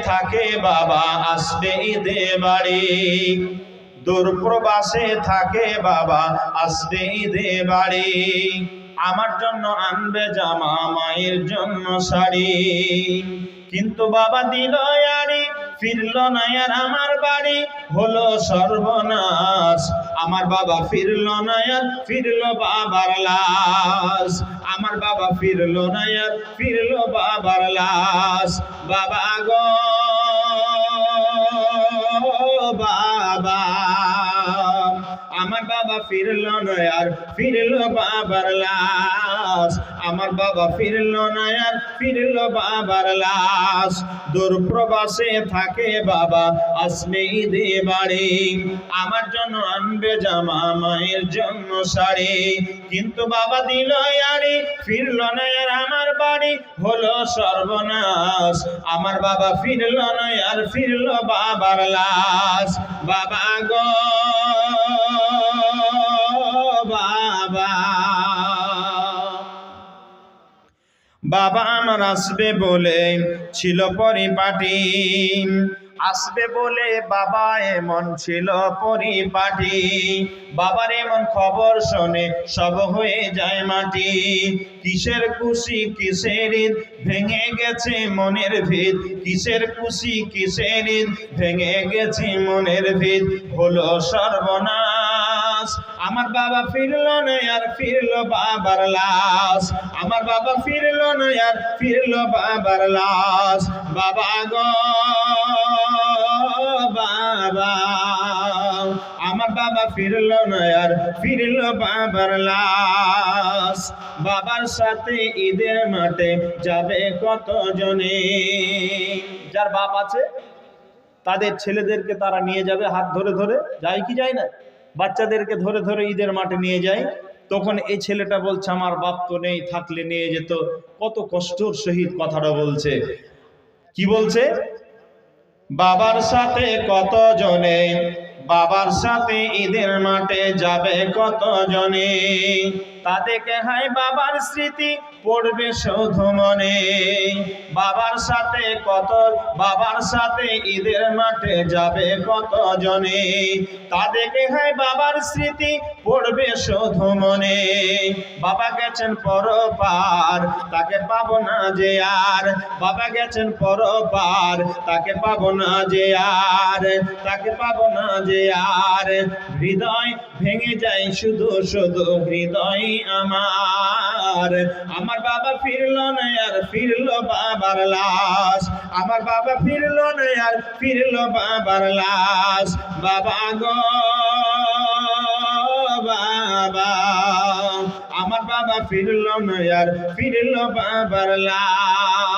থাকে বাবা আসবে ঈদে বাড়ি, দূর প্রবাসে থাকে বাবা আসবে ঈদে বাড়ি, আমার জন্য আনবে জামা মায়ের জন্য শাড়ি, কিন্তু বাবা দিল আড়ি ফিরল না আর আমার বাড়ি, হলো সর্বনাশ। আমার বাবা ফিরল না আর ফিরল বাবার লাশ, আমার বাবা ফিরল না আর ফিরল বাবার লাশ। বাবা গো বাবা, আমার বাবা ফিরল না আর ফিরল বাবার লাশ, আমার বাবা ফিরল না আর ফিরল বাবার লাশ। দূর প্রবাসে থাকে বাবা আসবে ঈদে বাড়ি, আমার জন্য আনবে জামা মায়ের জন্য শাড়ি, কিন্তু বাবা দিল আড়ি ফিরল না আর আমার বাড়ি, হলো সর্বনাশ। আমার বাবা ফিরল না আর ফিরল বাবার লাশ। বাবা গো বাবা, বাবা আমার আসবে বলে ছিল পরিপাটি, আসবে বলে বাবা এমন ছিল পরিপাটি, বাবার এমন খবর শুনে সব হয়ে যায় মাটি, কিসের খুশি কিসের ঈদ ভেঙে গেছে মনের ভিত, কিসের খুশি কিসের ঈদ ভেঙে গেছে মনের ভিত, হলো সর্বনাশ। আমার বাবা ফিরল না আর ফিরল বাবার লাশ, আমার বাবা ফিরল না আর ফিরল বাবার লাশ। বাবা গো বাবা, আমার বাবা ফিরল না আর ফিরল বাবার লাশ। বাবার সাথে ঈদের মাঠে যাবে কত জনে, যার বাপ আছে তাদের ছেলেদেরকে তারা নিয়ে যাবে হাত ধরে ধরে, যায় কি যায় না, বাচ্চাদেরকে ধরে ধরে ঈদের মাঠে নিয়ে যায়। তখন এই ছেলেটা বলছে আমার বাপ তো নেই, থাকলে নিয়ে যেত। কত কষ্টর সহিত কথাটা বলছে, কি বলছে? বাবার সাথে কত জনে, বাবার সাথে ঈদের মাঠে যাবে কত জনে, তাদেরকে হায় বাবার স্মৃতি পড়বে শুধু মনে। বাবার সাথে কত, বাবার সাথে ঈদের মাঠে যাবে কত জনে, তাদেরকে হায় বাবার স্মৃতি পড়বে শুধু মনে। বাবা গেছেন পরপার তাকে পাবো না যে আর, বাবা গেছেন পরপার তাকে পাবো না যে আর, তাকে পাবো না যে আর। হৃদয় ভেঙে যায় শুধু শুধু হৃদয় আমার, আমার বাবা ফিরল না আর ফিরল বাবার লাশ, আমার বাবা ফিরল না আর ফিরল বাবার লাশ। বাবা গো বাবা, আমার বাবা ফিরল না আর ফিরল বাবার লাশ।